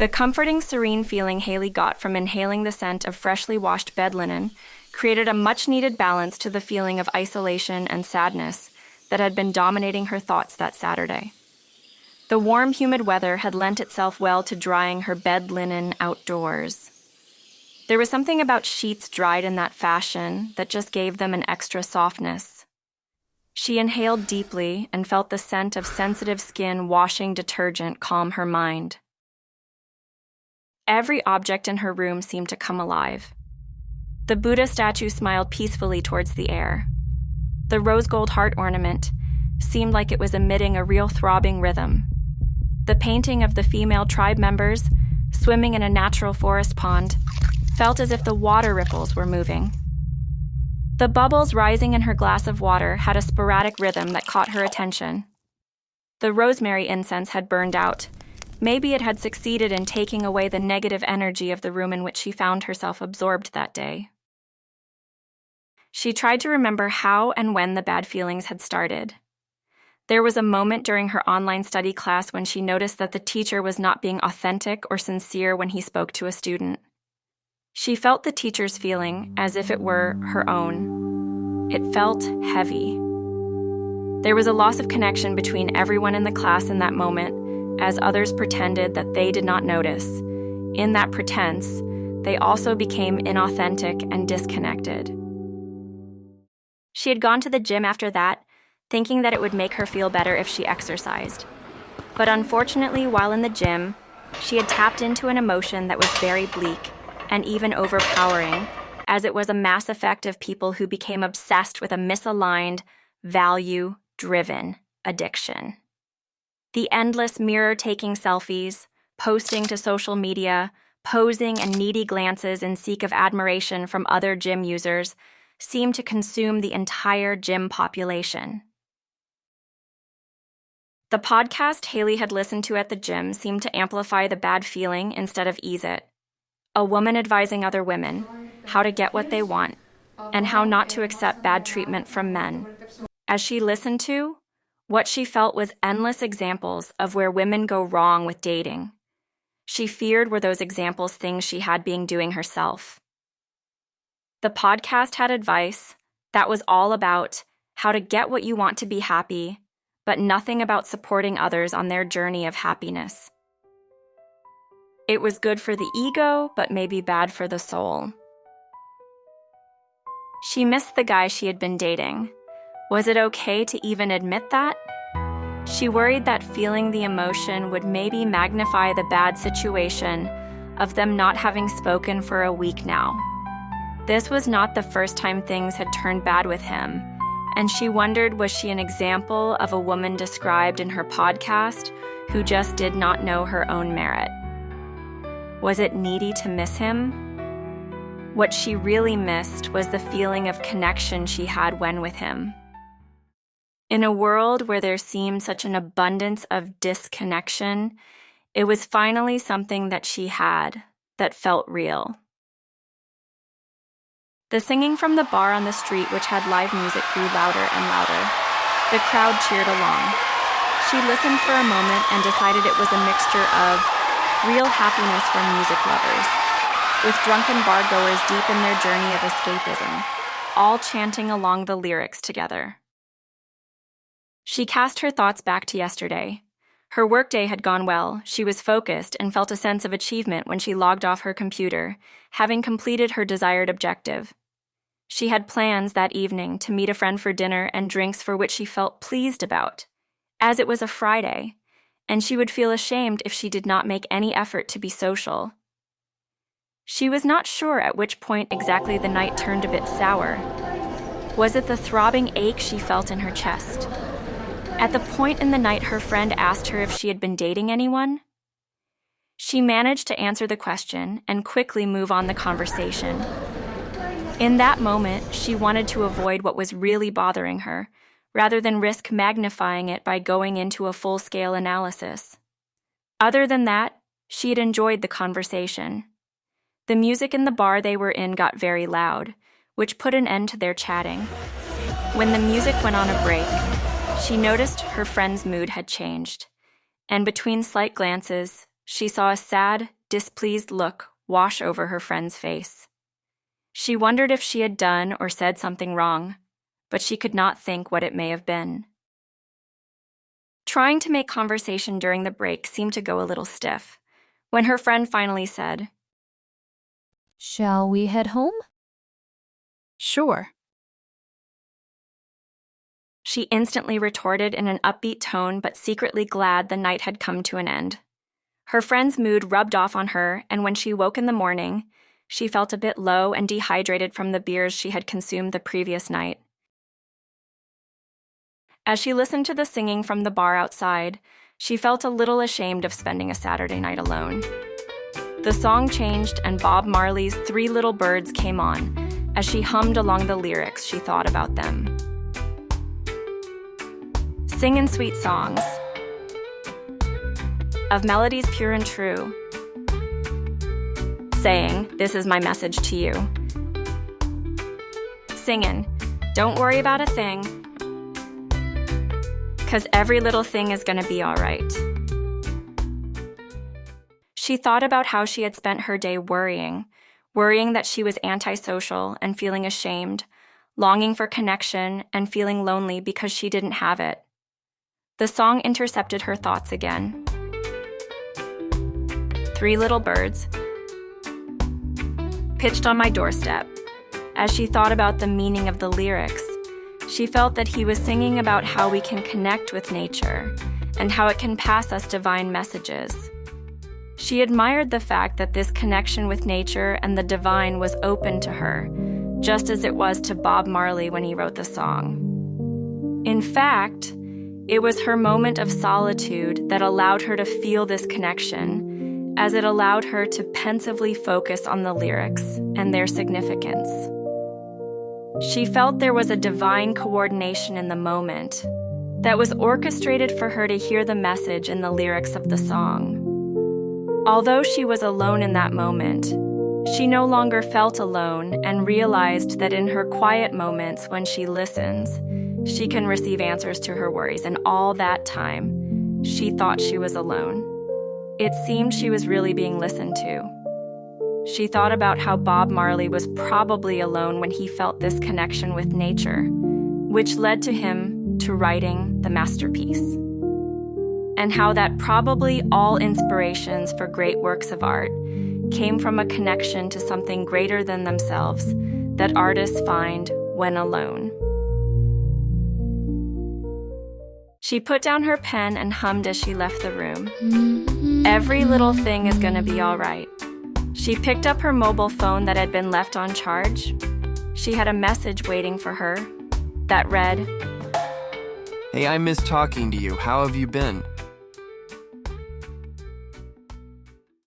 The comforting, serene feeling Haley got from inhaling the scent of freshly washed bed linen created a much-needed balance to the feeling of isolation and sadness that had been dominating her thoughts that Saturday. The warm, humid weather had lent itself well to drying her bed linen outdoors. There was something about sheets dried in that fashion that just gave them an extra softness. She inhaled deeply and felt the scent of sensitive skin washing detergent calm her mind. Every object in her room seemed to come alive. The Buddha statue smiled peacefully towards the air. The rose gold heart ornament seemed like it was emitting a real throbbing rhythm. The painting of the female tribe members, swimming in a natural forest pond, felt as if the water ripples were moving. The bubbles rising in her glass of water had a sporadic rhythm that caught her attention. The rosemary incense had burned out. Maybe it had succeeded in taking away the negative energy of the room in which she found herself absorbed that day. She tried to remember how and when the bad feelings had started. There was a moment during her online study class when she noticed that the teacher was not being authentic or sincere when he spoke to a student. She felt the teacher's feeling as if it were her own. It felt heavy. There was a loss of connection between everyone in the class in that moment, as others pretended that they did not notice. In that pretense, they also became inauthentic and disconnected. She had gone to the gym after that, thinking that it would make her feel better if she exercised. But unfortunately, while in the gym, she had tapped into an emotion that was very bleak and even overpowering, as it was a mass effect of people who became obsessed with a misaligned, value-driven addiction. The endless mirror-taking selfies, posting to social media, posing and needy glances in seek of admiration from other gym users seemed to consume the entire gym population. The podcast Haley had listened to at the gym seemed to amplify the bad feeling instead of ease it. A woman advising other women how to get what they want and how not to accept bad treatment from men. As she listened to, what she felt was endless examples of where women go wrong with dating. She feared were those examples things she had been doing herself. The podcast had advice that was all about how to get what you want to be happy, but nothing about supporting others on their journey of happiness. It was good for the ego, but maybe bad for the soul. She missed the guy she had been dating. Was it okay to even admit that? She worried that feeling the emotion would maybe magnify the bad situation of them not having spoken for a week now. This was not the first time things had turned bad with him, and she wondered, was she an example of a woman described in her podcast who just did not know her own merit? Was it needy to miss him? What she really missed was the feeling of connection she had when with him. In a world where there seemed such an abundance of disconnection, it was finally something that she had that felt real. The singing from the bar on the street, which had live music, grew louder and louder. The crowd cheered along. She listened for a moment and decided it was a mixture of real happiness for music lovers, with drunken bar-goers deep in their journey of escapism, all chanting along the lyrics together. She cast her thoughts back to yesterday. Her workday had gone well, she was focused and felt a sense of achievement when she logged off her computer, having completed her desired objective. She had plans that evening to meet a friend for dinner and drinks for which she felt pleased about, as it was a Friday, and she would feel ashamed if she did not make any effort to be social. She was not sure at which point exactly the night turned a bit sour. Was it the throbbing ache she felt in her chest? At the point in the night her friend asked her if she had been dating anyone? She managed to answer the question and quickly move on the conversation. In that moment, she wanted to avoid what was really bothering her, rather than risk magnifying it by going into a full-scale analysis. Other than that, she had enjoyed the conversation. The music in the bar they were in got very loud, which put an end to their chatting. When the music went on a break, she noticed her friend's mood had changed, and between slight glances, she saw a sad, displeased look wash over her friend's face. She wondered if she had done or said something wrong, but she could not think what it may have been. Trying to make conversation during the break seemed to go a little stiff. When her friend finally said, "Shall we head home?" Sure. She instantly retorted in an upbeat tone, but secretly glad the night had come to an end. Her friend's mood rubbed off on her, and when she woke in the morning, she felt a bit low and dehydrated from the beers she had consumed the previous night. As she listened to the singing from the bar outside, she felt a little ashamed of spending a Saturday night alone. The song changed, and Bob Marley's "Three Little Birds" came on. As she hummed along the lyrics, she thought about them. Singin' sweet songs of melodies pure and true, saying, "This is my message to you." Singin', "Don't worry about a thing, 'cause every little thing is gonna be all right." She thought about how she had spent her day worrying that she was antisocial and feeling ashamed, longing for connection and feeling lonely because she didn't have it. The song intercepted her thoughts again. "Three little birds pitched on my doorstep." As she thought about the meaning of the lyrics, she felt that he was singing about how we can connect with nature and how it can pass us divine messages. She admired the fact that this connection with nature and the divine was open to her, just as it was to Bob Marley when he wrote the song. In fact, it was her moment of solitude that allowed her to feel this connection, as it allowed her to pensively focus on the lyrics and their significance. She felt there was a divine coordination in the moment that was orchestrated for her to hear the message in the lyrics of the song. Although she was alone in that moment, she no longer felt alone and realized that in her quiet moments when she listens, she can receive answers to her worries, and all that time, she thought she was alone. It seemed she was really being listened to. She thought about how Bob Marley was probably alone when he felt this connection with nature, which led to him to writing the masterpiece. And how that probably all inspirations for great works of art came from a connection to something greater than themselves that artists find when alone. She put down her pen and hummed as she left the room. "Every little thing is gonna be all right." She picked up her mobile phone that had been left on charge. She had a message waiting for her that read, "Hey, I miss talking to you. How have you been?